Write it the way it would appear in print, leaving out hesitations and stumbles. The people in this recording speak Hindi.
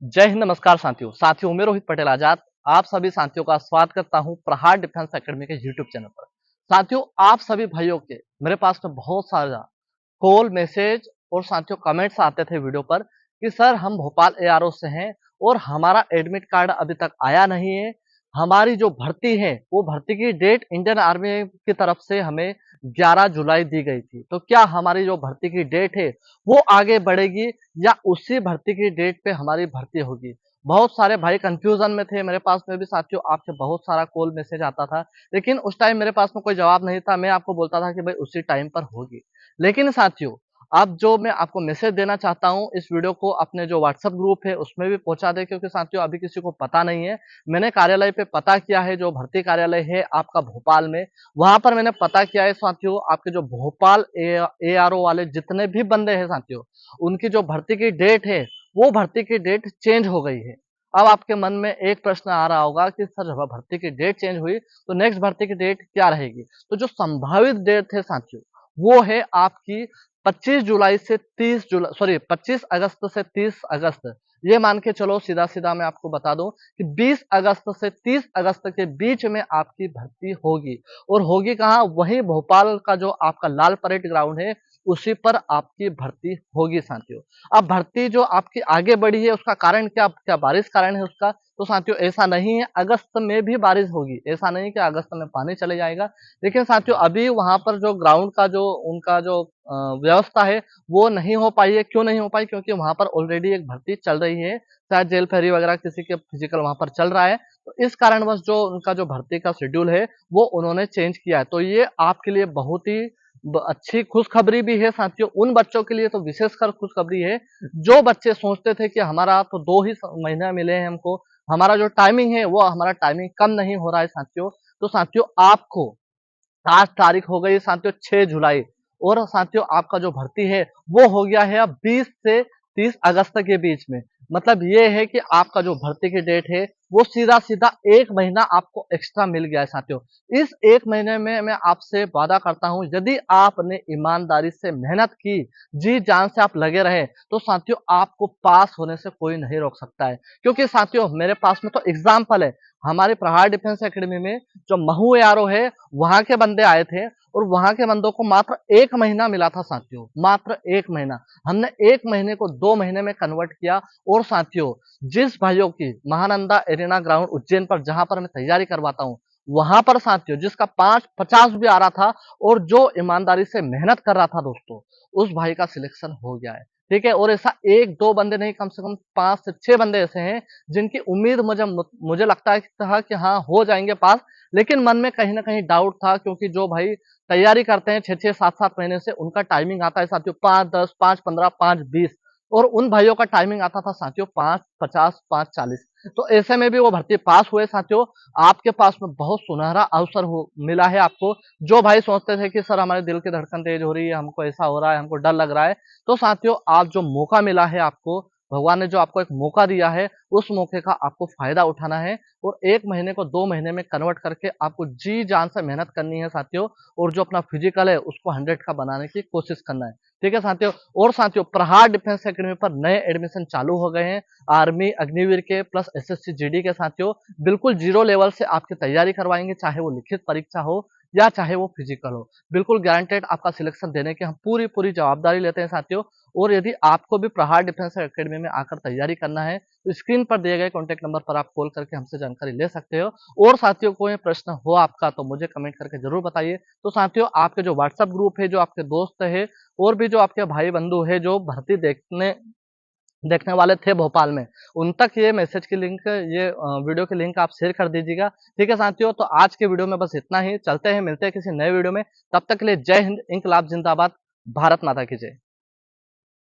जय हिंद, नमस्कार साथियों मैं रोहित पटेल आजाद आप सभी साथियों का स्वागत करता हूं प्रहार डिफेंस एकेडमी के यूट्यूब चैनल पर। साथियों, आप सभी भाइयों के मेरे पास में बहुत सारा कॉल मैसेज और साथियों कमेंट्स आते थे वीडियो पर कि सर हम भोपाल एआरओ से हैं और हमारा एडमिट कार्ड अभी तक आया नहीं है। हमारी जो भर्ती है वो भर्ती की डेट इंडियन आर्मी की तरफ से हमें 11 जुलाई दी गई थी, तो क्या हमारी जो भर्ती की डेट है वो आगे बढ़ेगी या उसी भर्ती की डेट पे हमारी भर्ती होगी। बहुत सारे भाई कंफ्यूजन में थे। मेरे पास में भी साथियों आपसे बहुत सारा कॉल मैसेज आता था, लेकिन उस टाइम मेरे पास में कोई जवाब नहीं था। मैं आपको बोलता था कि भाई उसी टाइम पर होगी। लेकिन साथियों, अब जो मैं आपको मैसेज देना चाहता हूं, इस वीडियो को अपने जो व्हाट्सएप ग्रुप है उसमें भी पहुंचा दे, क्योंकि साथियों अभी किसी को पता नहीं है। मैंने कार्यालय पे पता किया है, जो भर्ती कार्यालय है आपका भोपाल में, वहां पर मैंने पता किया है साथियों। आपके जो भोपाल एआरओ वाले जितने भी बंदे हैं साथियों, उनकी जो भर्ती की डेट है वो भर्ती की डेट चेंज हो गई है। अब आपके मन में एक प्रश्न आ रहा होगा कि सर जब भर्ती की डेट चेंज हुई तो नेक्स्ट भर्ती की डेट क्या रहेगी। तो जो संभावित डेट है साथियों, वो है आपकी 25 जुलाई से 30 जुलाई, सॉरी 25 अगस्त से 30 अगस्त। ये मान के चलो, सीधा सीधा मैं आपको बता दूं कि 20 अगस्त से 30 अगस्त के बीच में आपकी भर्ती होगी। और होगी कहाँ? वहीं भोपाल का जो आपका लाल परेड ग्राउंड है उसी पर आपकी भर्ती होगी साथियों। अब भर्ती जो आपकी आगे बढ़ी है उसका कारण क्या? क्या बारिश कारण है उसका? तो साथियों ऐसा नहीं है, अगस्त में भी बारिश होगी। ऐसा नहीं कि अगस्त में पानी चले जाएगा। लेकिन साथियों अभी वहां पर जो ग्राउंड का जो उनका जो व्यवस्था है वो नहीं हो पाई है। क्यों नहीं हो पाई? क्योंकि वहां पर ऑलरेडी एक भर्ती चल रही है, शायद जेल फेरी वगैरह किसी के फिजिकल वहां पर चल रहा है। तो इस कारणवश जो उनका जो भर्ती का शेड्यूल है वो उन्होंने चेंज किया है। तो ये आपके लिए बहुत ही अच्छी खुशखबरी भी है साथियों। उन बच्चों के लिए तो विशेषकर खुशखबरी है जो बच्चे सोचते थे कि हमारा तो 2 ही महीना मिले हैं हमको, हमारा जो टाइमिंग है वो हमारा टाइमिंग कम नहीं हो रहा है साथियों। तो साथियों आपको आज तारीख हो गई साथियों 6 जुलाई, और साथियों आपका जो भर्ती है वो हो गया है अब 20 से 30 अगस्त के बीच में। मतलब ये है कि आपका जो भर्ती की डेट है वो सीधा सीधा एक महीना आपको एक्स्ट्रा मिल गया है साथियों। इस एक महीने में मैं आपसे वादा करता हूं, यदि आपने ईमानदारी से मेहनत की, जी जान से आप लगे रहे, तो साथियों आपको पास होने से कोई नहीं रोक सकता है। क्योंकि साथियों मेरे पास में तो एग्जाम्पल है। हमारे प्रहार डिफेंस एकेडमी में जो महू एआरओ है वहां के बंदे आए थे, और वहां के बंदों को मात्र एक महीना मिला था साथियों, मात्र एक महीना। हमने एक महीने को 2 महीने में कन्वर्ट किया। और साथियों जिस भाइयों की महानंदा एरिना ग्राउंड उज्जैन पर, जहां पर मैं तैयारी करवाता हूँ, वहां पर साथियों जिसका 5-50 भी आ रहा था और जो ईमानदारी से मेहनत कर रहा था दोस्तों, उस भाई का सिलेक्शन हो गया है। ठीक है, और ऐसा 1-2 बंदे नहीं, कम से कम 5 से 6 बंदे ऐसे हैं जिनकी उम्मीद मुझे लगता है कि हाँ हो जाएंगे पास। लेकिन मन में कहीं ना कहीं डाउट था, क्योंकि जो भाई तैयारी करते हैं 6-6, 7-7 महीने से, उनका टाइमिंग आता है साथियों 5-10, 5-15, 5-20, और उन भाइयों का टाइमिंग आता था साथियों 5-50, 5-40। तो ऐसे में भी वो भर्ती पास हुए साथियों। आपके पास में बहुत सुनहरा अवसर मिला है आपको। जो भाई सोचते थे कि सर हमारे दिल की धड़कन तेज हो रही है, हमको ऐसा हो रहा है, हमको डर लग रहा है, तो साथियों आप जो मौका मिला है आपको, भगवान ने जो आपको एक मौका दिया है, उस मौके का आपको फायदा उठाना है। और एक महीने को 2 महीने में कन्वर्ट करके आपको जी जान से मेहनत करनी है साथियों। और जो अपना फिजिकल है उसको 100 का बनाने की कोशिश करना है। ठीक है साथियों। और साथियों प्रहार डिफेंस एकेडमी पर नए एडमिशन चालू हो गए हैं, आर्मी अग्निवीर के प्लस एसएससी जीडी के साथियों। बिल्कुल जीरो लेवल से आपकी तैयारी करवाएंगे, चाहे वो लिखित परीक्षा हो या चाहे वो फिजिकल हो। बिल्कुल गारंटेड आपका सिलेक्शन देने की हम पूरी पूरी जवाबदारी लेते हैं साथियों। और यदि आपको भी प्रहार डिफेंस एकेडमी में आकर तैयारी करना है तो स्क्रीन पर दिए गए कॉन्टैक्ट नंबर पर आप कॉल करके हमसे जानकारी ले सकते हो। और साथियों कोई प्रश्न हो आपका तो मुझे कमेंट करके जरूर बताइए। तो साथियों आपके जो व्हाट्सएप ग्रुप है, जो आपके दोस्त है और भी जो आपके भाई बंधु है जो भर्ती देखने वाले थे भोपाल में, उन तक ये मैसेज की लिंक, ये वीडियो की लिंक आप शेयर कर दीजिएगा। ठीक है साथियों, तो आज के वीडियो में बस इतना ही। चलते हैं, मिलते हैं किसी नए वीडियो में। तब तक के लिए जय हिंद, इंकलाब जिंदाबाद, भारत माता की जय।